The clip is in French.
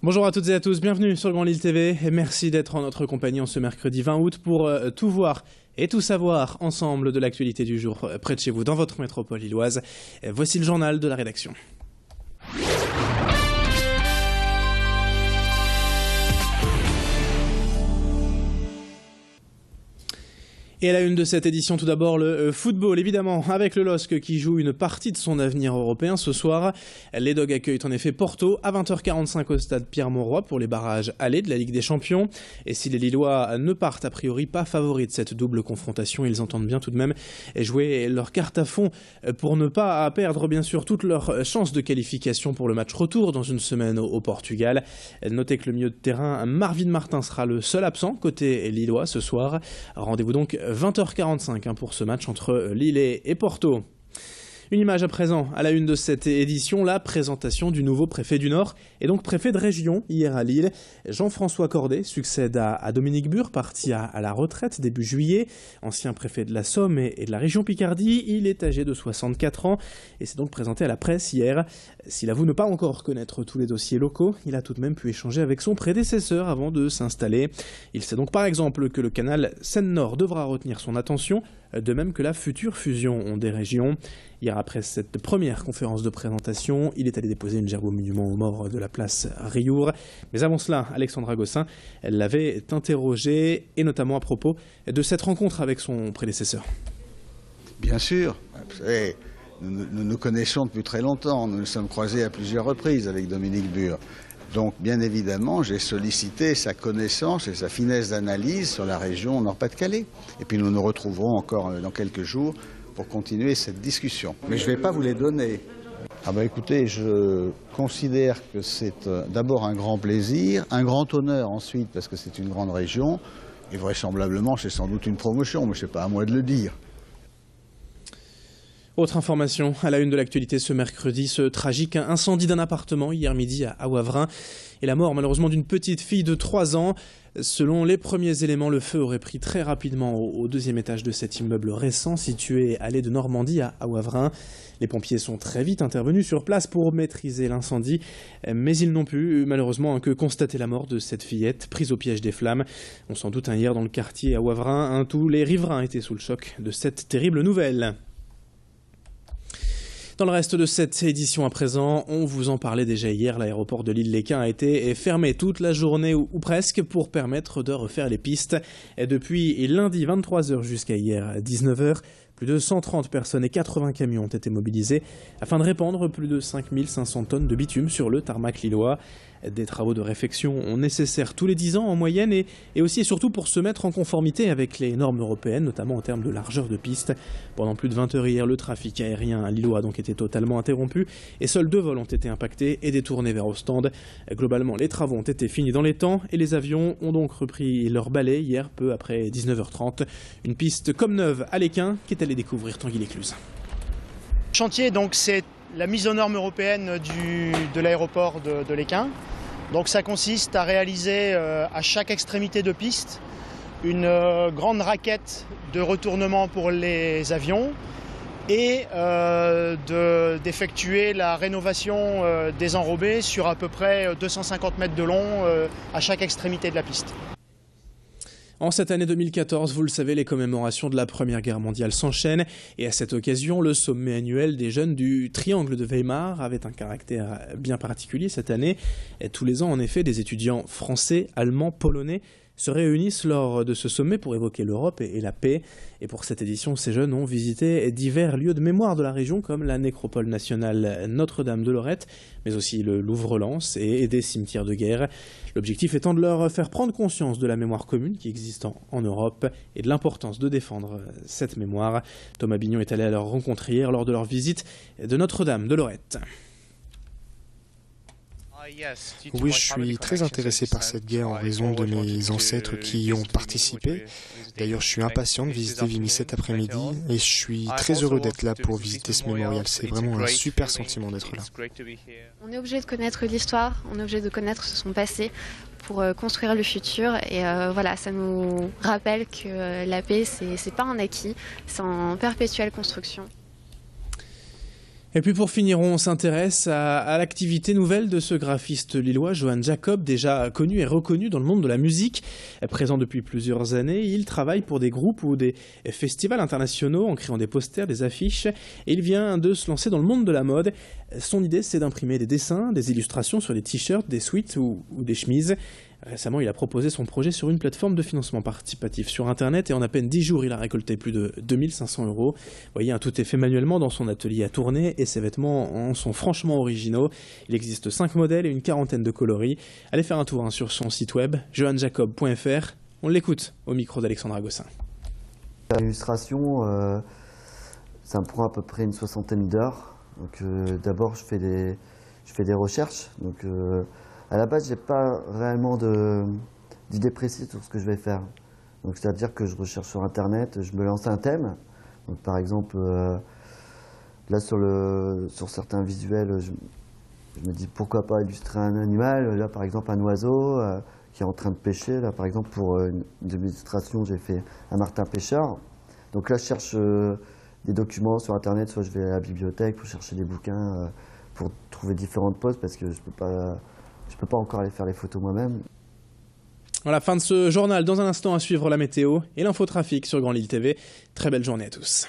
Bonjour à toutes et à tous, bienvenue sur le Grand Lille TV et merci d'être en notre compagnie en ce mercredi 20 août pour tout voir et tout savoir ensemble de l'actualité du jour près de chez vous dans votre métropole lilloise. Voici le journal de la rédaction. Et à la une de cette édition, tout d'abord le football, évidemment, avec le LOSC qui joue une partie de son avenir européen ce soir. Les Dogs accueillent en effet Porto à 20h45 au stade Pierre-Mauroy pour les barrages allés de la Ligue des Champions. Et si les Lillois ne partent a priori pas favoris de cette double confrontation, ils entendent bien tout de même jouer leur carte à fond pour ne pas perdre bien sûr toutes leurs chances de qualification pour le match retour dans une semaine au Portugal. Notez que le milieu de terrain Marvin Martin sera le seul absent côté Lillois ce soir. Rendez-vous donc 20h45 pour ce match entre Lille et Porto. Une image à présent à la une de cette édition, la présentation du nouveau préfet du Nord et donc préfet de région hier à Lille. Jean-François Cordet succède à Dominique Bure, parti à la retraite début juillet. Ancien préfet de la Somme et de la région Picardie, il est âgé de 64 ans et s'est donc présenté à la presse hier. S'il avoue ne pas encore connaître tous les dossiers locaux, il a tout de même pu échanger avec son prédécesseur avant de s'installer. Il sait donc par exemple que le canal Seine-Nord devra retenir son attention, de même que la future fusion des régions. Hier, après cette première conférence de présentation, il est allé déposer une gerbe au monument aux morts de la place Riour. Mais avant cela, Alexandra Gossin l'avait interrogé, et notamment à propos de cette rencontre avec son prédécesseur. Bien sûr, nous nous connaissons depuis très longtemps, nous nous sommes croisés à plusieurs reprises avec Dominique Bure. Donc, bien évidemment, j'ai sollicité sa connaissance et sa finesse d'analyse sur la région Nord-Pas-de-Calais. Et puis nous nous retrouverons encore dans quelques jours pour continuer cette discussion. Mais je ne vais pas vous les donner. Écoutez, je considère que c'est d'abord un grand plaisir, un grand honneur ensuite, parce que c'est une grande région, et vraisemblablement c'est sans doute une promotion, mais ce n'est pas à moi de le dire. Autre information, à la une de l'actualité ce mercredi, ce tragique incendie d'un appartement hier midi à Wavrin et la mort malheureusement d'une petite fille de 3 ans. Selon les premiers éléments, le feu aurait pris très rapidement au deuxième étage de cet immeuble récent situé allée de Normandie à Wavrin. Les pompiers sont très vite intervenus sur place pour maîtriser l'incendie, mais ils n'ont pu malheureusement que constater la mort de cette fillette prise au piège des flammes. On s'en doute hier dans le quartier à Wavrin, tous les riverains étaient sous le choc de cette terrible nouvelle. Dans le reste de cette édition à présent, on vous en parlait déjà hier, l'aéroport de Lille-Léquin a été fermé toute la journée ou presque pour permettre de refaire les pistes. Et depuis lundi 23h jusqu'à hier 19h, plus de 130 personnes et 80 camions ont été mobilisés afin de répandre plus de 5500 tonnes de bitume sur le tarmac lillois. Des travaux de réfection nécessaires tous les 10 ans en moyenne et aussi et surtout pour se mettre en conformité avec les normes européennes, notamment en termes de largeur de piste. Pendant plus de 20 heures hier, le trafic aérien lillois a donc été totalement interrompu et seuls 2 vols ont été impactés et détournés vers Ostende. Globalement, les travaux ont été finis dans les temps et les avions ont donc repris leur balai hier peu après 19h30. Une piste comme neuve à Léquin qui est allée découvrir Tanguy Lécluse. Chantier, donc c'est la mise aux normes européennes de l'aéroport de Léquin. Donc ça consiste à réaliser à chaque extrémité de piste une grande raquette de retournement pour les avions et d'effectuer la rénovation des enrobés sur à peu près 250 mètres de long à chaque extrémité de la piste. En cette année 2014, vous le savez, les commémorations de la Première Guerre mondiale s'enchaînent et à cette occasion, le sommet annuel des jeunes du Triangle de Weimar avait un caractère bien particulier cette année. Et tous les ans, en effet, des étudiants français, allemands, polonais se réunissent lors de ce sommet pour évoquer l'Europe et la paix. Et pour cette édition, ces jeunes ont visité divers lieux de mémoire de la région comme la nécropole nationale Notre-Dame de Lorette, mais aussi le Louvre-Lens et des cimetières de guerre. L'objectif étant de leur faire prendre conscience de la mémoire commune qui existe en Europe et de l'importance de défendre cette mémoire. Thomas Bignon est allé à leur rencontre hier lors de leur visite de Notre-Dame de Lorette. Oui, je suis très intéressé par cette guerre en raison de mes ancêtres qui y ont participé. D'ailleurs, je suis impatient de visiter Vimy cet après-midi et je suis très heureux d'être là pour visiter ce mémorial. C'est vraiment un super sentiment d'être là. On est obligé de connaître l'histoire, on est obligé de connaître son passé pour construire le futur et voilà, ça nous rappelle que la paix, c'est pas un acquis, c'est en perpétuelle construction. Et puis pour finir, on s'intéresse à l'activité nouvelle de ce graphiste lillois, Johan Jacob, déjà connu et reconnu dans le monde de la musique. Présent depuis plusieurs années, il travaille pour des groupes ou des festivals internationaux en créant des posters, des affiches. Et il vient de se lancer dans le monde de la mode. Son idée, c'est d'imprimer des dessins, des illustrations sur des t-shirts, des sweats ou des chemises. Récemment, il a proposé son projet sur une plateforme de financement participatif sur Internet et en à peine 10 jours, il a récolté plus de 2500 €. Vous voyez, tout est fait manuellement dans son atelier à Tournai et ses vêtements en sont franchement originaux. Il existe 5 modèles et une quarantaine de coloris. Allez faire un tour sur son site web, johanjacob.fr. On l'écoute au micro d'Alexandra Gossin. L'illustration, ça me prend à peu près une 60aine d'heures. Donc d'abord, je fais des recherches. Donc à la base, j'ai pas réellement d'idée précise sur ce que je vais faire. Donc c'est-à-dire que je recherche sur Internet, je me lance un thème. Donc par exemple, là sur certains visuels, je me dis pourquoi pas illustrer un animal. Là par exemple un oiseau qui est en train de pêcher. Là par exemple pour une de mes illustrations, j'ai fait un martin pêcheur. Donc là je cherche des documents sur Internet, soit je vais à la bibliothèque pour chercher des bouquins pour trouver différentes poses parce que je peux pas encore aller faire les photos moi-même. Voilà, fin de ce journal. Dans un instant, à suivre la météo et l'infotrafic sur Grand Lille TV. Très belle journée à tous.